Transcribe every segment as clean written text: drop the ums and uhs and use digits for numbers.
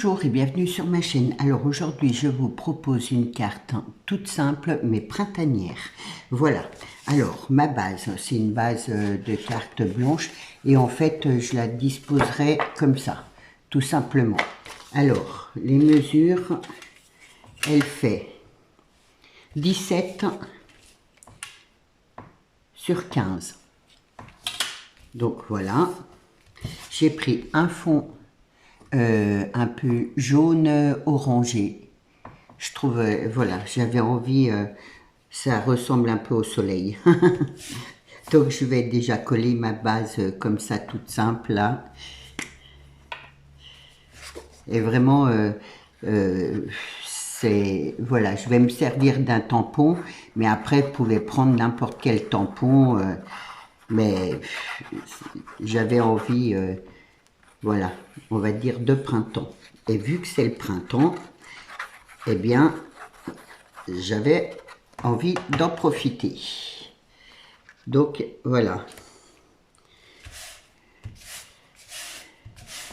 Bonjour et bienvenue sur ma chaîne. Alors aujourd'hui je vous propose une carte toute simple mais printanière. Voilà, alors ma base, c'est une base de cartes blanche et en fait je la disposerai comme ça, tout simplement. Alors les mesures, elle fait 17 sur 15. Donc voilà, j'ai pris un fond un peu jaune orangé. Je trouve, voilà, j'avais envie, ça ressemble un peu au soleil. Donc je vais déjà coller ma base comme ça, toute simple là. Et vraiment, c'est, voilà, je vais me servir d'un tampon, mais après vous pouvez prendre n'importe quel tampon, mais j'avais envie, voilà, on va dire de printemps. Et vu que c'est le printemps, eh bien, j'avais envie d'en profiter. Donc, voilà.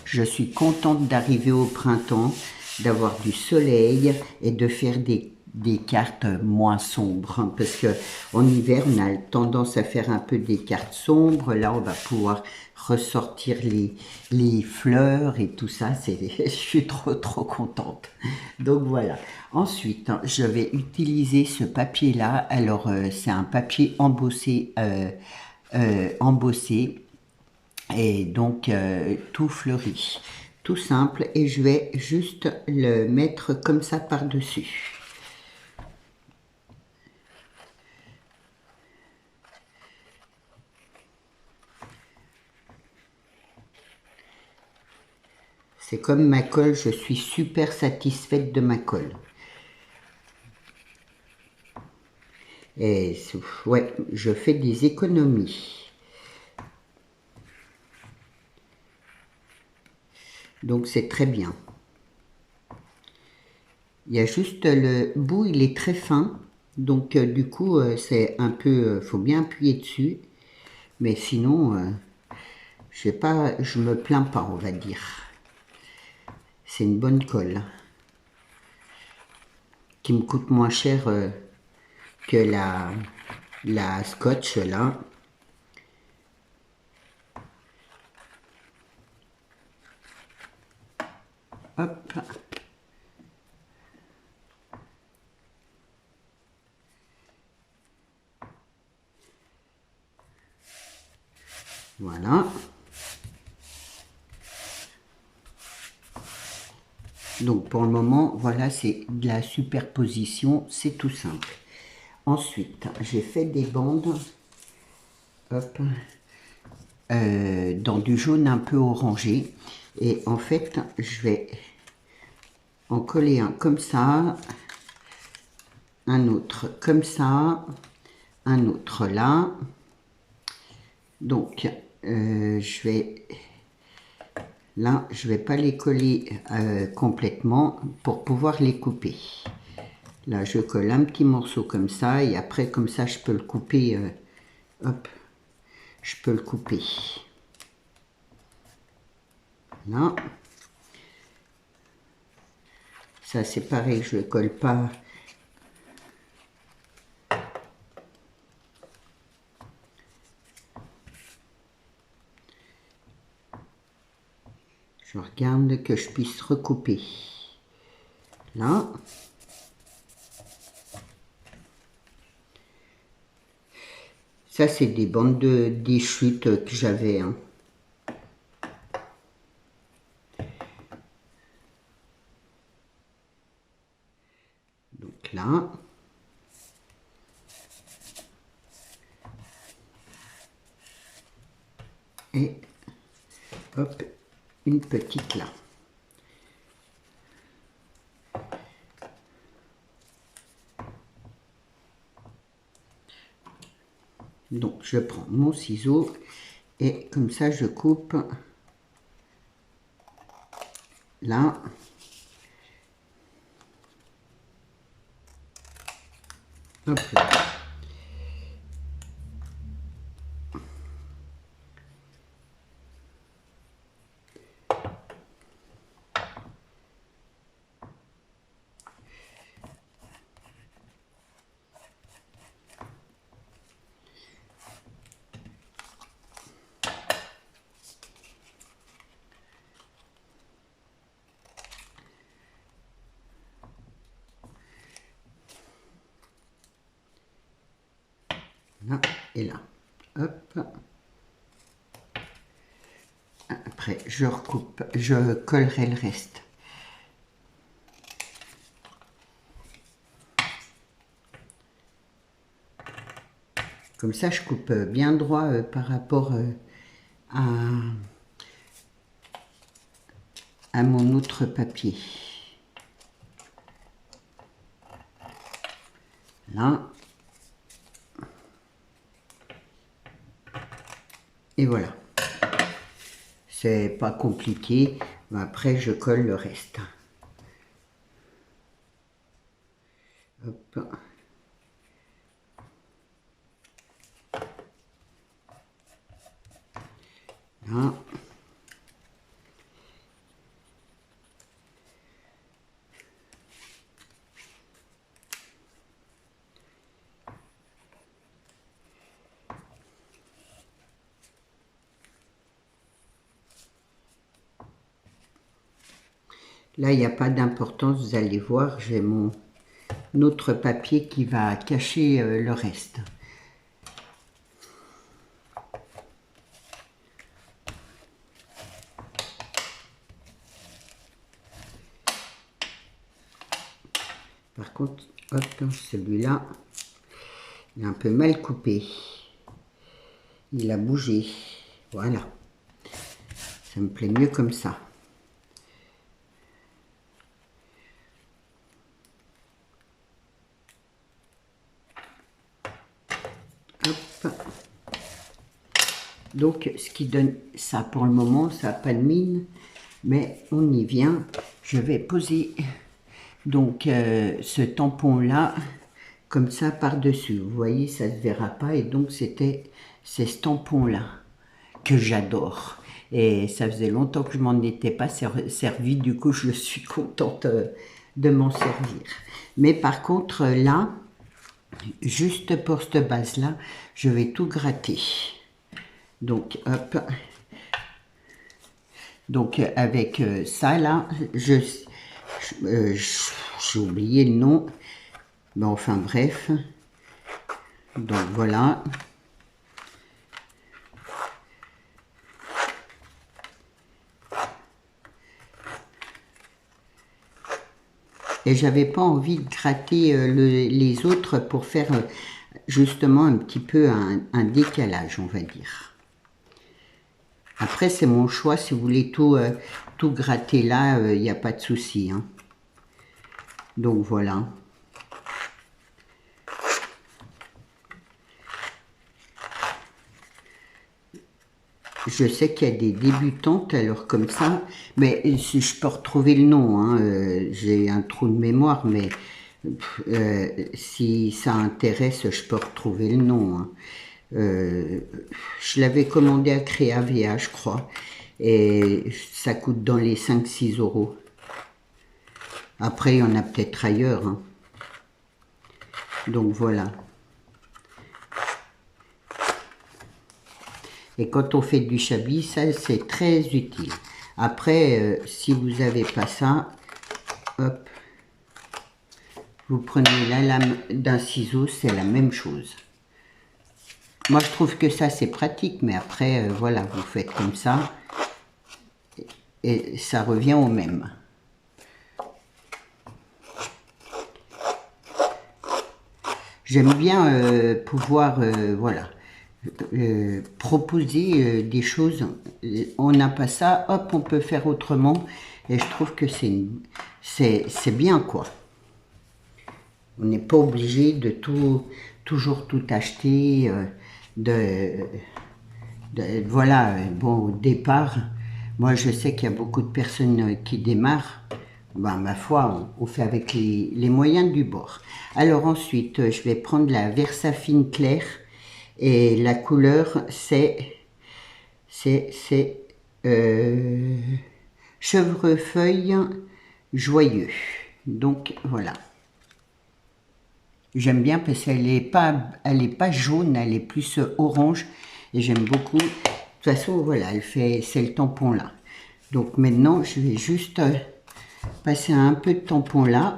Je suis contente d'arriver au printemps, d'avoir du soleil et de faire des cartes moins sombres. Hein, parce que en hiver, on a tendance à faire un peu des cartes sombres. Là, on va pouvoir ressortir les fleurs et tout ça. Je suis trop contente. Donc voilà. Ensuite, je vais utiliser ce papier-là. Alors, c'est un papier embossé, embossé et donc tout fleuri, tout simple, et je vais juste le mettre comme ça par-dessus. C'est comme ma colle, je suis super satisfaite de ma colle. Et ouais, je fais des économies. Donc c'est très bien. Il y a juste le bout, il est très fin. Donc du coup, c'est un peu, faut bien appuyer dessus. Mais sinon, je sais pas, je me plains pas, on va dire. C'est une bonne colle qui me coûte moins cher que la scotch là. Hop. Voilà. Donc pour le moment, voilà, c'est de la superposition, c'est tout simple. Ensuite, j'ai fait des bandes, hop, dans du jaune un peu orangé. Et en fait, je vais en coller un comme ça, un autre comme ça, un autre là. Donc, je vais... Là, je vais pas les coller complètement pour pouvoir les couper. Là, je colle un petit morceau comme ça et après, comme ça, je peux le couper. Hop, je peux le couper. Là. Ça, c'est pareil, je le colle pas. Je regarde que je puisse recouper. Là. Ça, c'est des bandes des chutes que j'avais. Hein. Donc là. Et hop, une petite là. Donc, je prends mon ciseau et comme ça, je coupe là. Hop là. là et là. Hop. Après, je recoupe, je collerai le reste. Comme ça, je coupe bien droit par rapport à mon autre papier. Là. Et voilà. C'est pas compliqué. Après, je colle le reste. Hop. Là. Là, il n'y a pas d'importance, vous allez voir, j'ai mon autre papier qui va cacher le reste. Par contre, hop, celui-là, il est un peu mal coupé. Il a bougé. Voilà. Ça me plaît mieux comme ça. Hop. Donc, ce qui donne ça pour le moment, ça n'a pas de mine, mais on y vient. Je vais poser donc ce tampon-là, comme ça par-dessus. Vous voyez, ça ne se verra pas, et donc c'est ce tampon-là que j'adore. Et ça faisait longtemps que je m'en étais pas servi, du coup je suis contente de m'en servir. Mais par contre là, juste pour cette base-là, je vais tout gratter. Donc hop. Donc avec ça là, j'ai oublié le nom. Mais enfin bref. Donc voilà. Et j'avais pas envie de gratter les autres pour faire justement un petit peu un décalage, on va dire. Après, c'est mon choix. Si vous voulez tout gratter là, il n'y a pas de souci. Hein. Donc voilà. Je sais qu'il y a des débutantes, alors comme ça, mais si je peux retrouver le nom, hein, j'ai un trou de mémoire, mais si ça intéresse, je peux retrouver le nom. Hein. Je l'avais commandé à Créavia, je crois, et ça coûte dans les 5-6 €. Après, il y en a peut-être ailleurs. Hein. Donc voilà. Et quand on fait du chablis, ça c'est très utile. Après, si vous n'avez pas ça, hop, vous prenez la lame d'un ciseau, c'est la même chose. Moi je trouve que ça c'est pratique, mais après, voilà, vous faites comme ça, et ça revient au même. J'aime bien pouvoir, voilà, proposer des choses. On n'a pas ça, hop, on peut faire autrement. Et je trouve que c'est bien, quoi. On n'est pas obligé de toujours tout acheter. Voilà, bon, au départ, moi je sais qu'il y a beaucoup de personnes qui démarrent. Ben, ma foi, on fait avec les moyens du bord. Alors ensuite, je vais prendre la Versafine claire. Et la couleur, c'est chevrefeuille joyeux. Donc voilà. J'aime bien parce qu'elle est pas jaune, elle est plus orange. Et j'aime beaucoup. De toute façon, voilà, c'est le tampon là. Donc maintenant, je vais juste passer un peu de tampon là.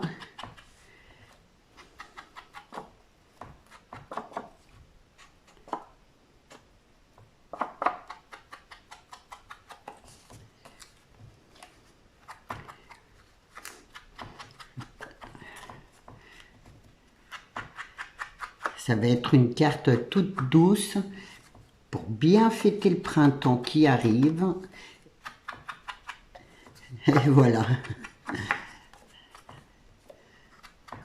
Ça va être une carte toute douce pour bien fêter le printemps qui arrive. Et voilà.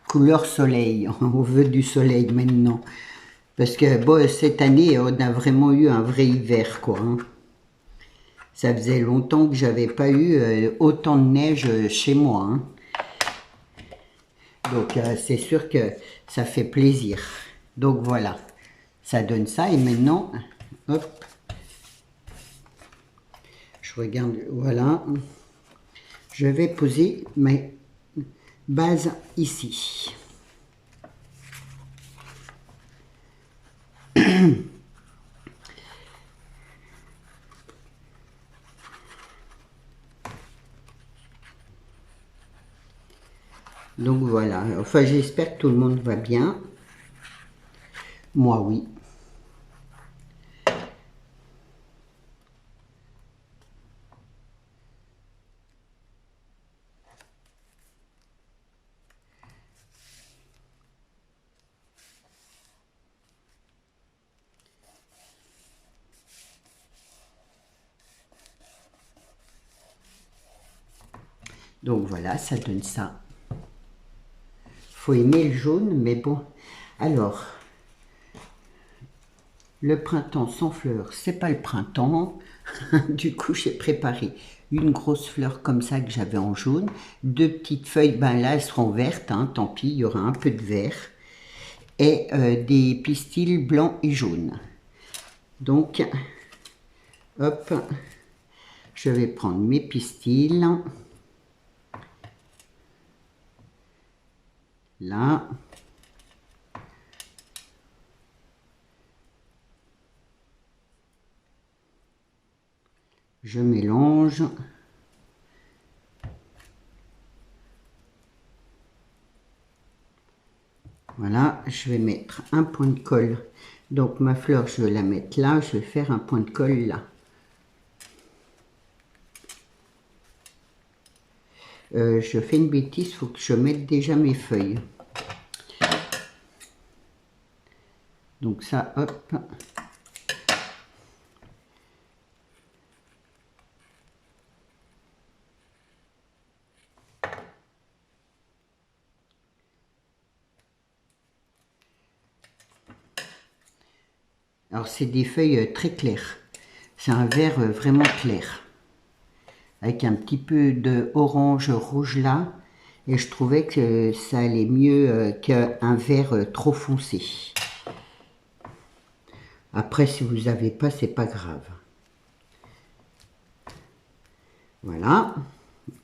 Couleur soleil, on veut du soleil maintenant. Parce que bon, cette année, on a vraiment eu un vrai hiver, quoi. Hein. Ça faisait longtemps que j'avais pas eu autant de neige chez moi. Hein. Donc c'est sûr que ça fait plaisir. Donc voilà, ça donne ça. Et maintenant, hop, je regarde, voilà. Je vais poser mes bases ici. Donc voilà, enfin j'espère que tout le monde va bien. Moi oui. Donc voilà, ça donne ça. Faut aimer le jaune, mais bon. Alors, le printemps sans fleurs, c'est pas le printemps. Du coup, j'ai préparé une grosse fleur comme ça que j'avais en jaune. Deux petites feuilles, ben là, elles seront vertes, hein, tant pis, il y aura un peu de vert. Et des pistils blancs et jaunes. Donc, hop, je vais prendre mes pistils. Là. Je mélange. Voilà, je vais mettre un point de colle. Donc ma fleur, je vais la mettre là, je vais faire un point de colle là. Je fais une bêtise, il faut que je mette déjà mes feuilles. Donc ça, hop. Alors c'est des feuilles très claires. C'est un vert vraiment clair. Avec un petit peu de orange rouge là. Et je trouvais que ça allait mieux qu'un vert trop foncé. Après, si vous n'avez pas, c'est pas grave. Voilà.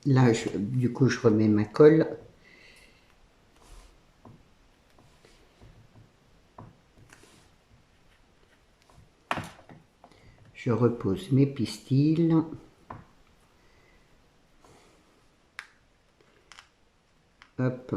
Là, du coup, je remets ma colle. Je repose mes pistils. Hop.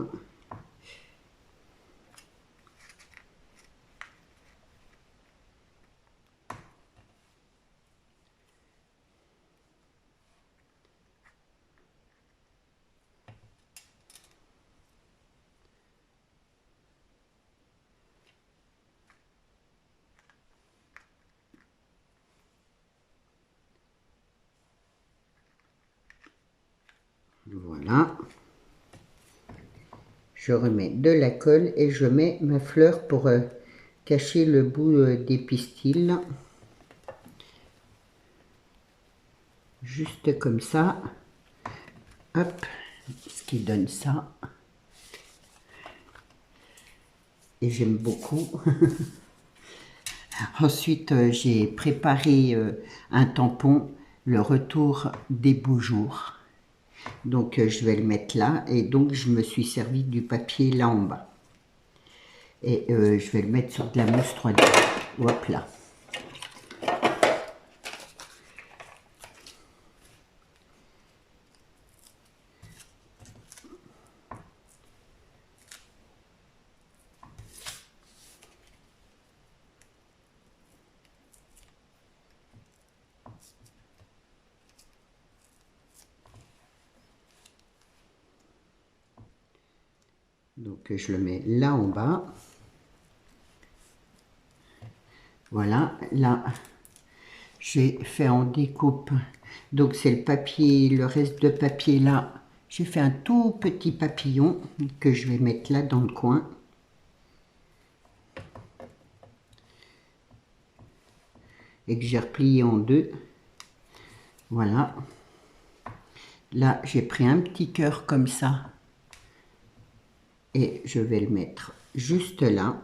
Voilà. Je remets de la colle et je mets ma fleur pour cacher le bout des pistils. Juste comme ça. Hop. Ce qui donne ça. Et j'aime beaucoup. Ensuite, j'ai préparé un tampon, le retour des beaux jours. Donc, je vais le mettre là. Et donc, je me suis servi du papier là en bas. Et je vais le mettre sur de la mousse 3D. Hop là. Donc je le mets là en bas. Voilà, là, j'ai fait en découpe. Donc c'est le papier, le reste de papier là. J'ai fait un tout petit papillon que je vais mettre là dans le coin. Et que j'ai replié en deux. Voilà. Là, j'ai pris un petit cœur comme ça. Et je vais le mettre juste là.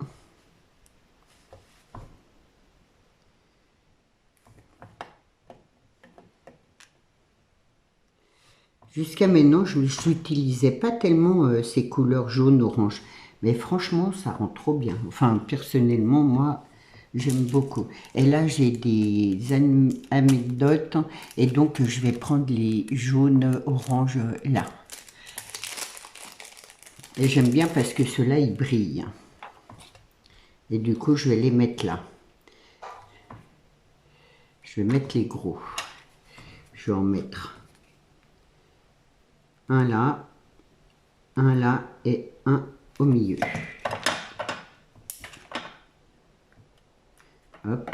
Jusqu'à maintenant, je n'utilisais pas tellement ces couleurs jaune, orange. Mais franchement, ça rend trop bien. Enfin, personnellement, moi, j'aime beaucoup. Et là, j'ai des anecdotes. Et donc, je vais prendre les jaunes, oranges là. Et j'aime bien parce que ceux-là, ils brillent. Et du coup, je vais les mettre là. Je vais mettre les gros. Je vais en mettre un là et un au milieu. Hop.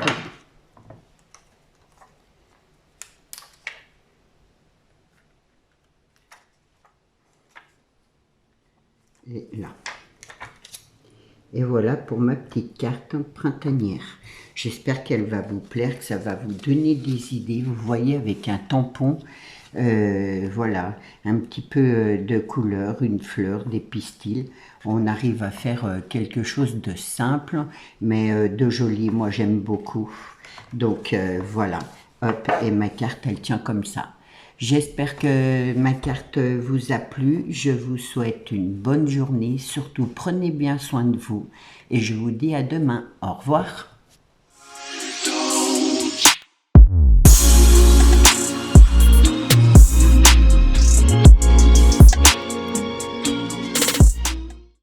Et là. Et voilà pour ma petite carte printanière. J'espère qu'elle va vous plaire, que ça va vous donner des idées. Vous voyez, avec un tampon, voilà, un petit peu de couleur, une fleur, des pistils. On arrive à faire quelque chose de simple, mais de joli. Moi, j'aime beaucoup. Donc, voilà. Hop, et ma carte, elle tient comme ça. J'espère que ma carte vous a plu. Je vous souhaite une bonne journée. Surtout, prenez bien soin de vous. Et je vous dis à demain. Au revoir.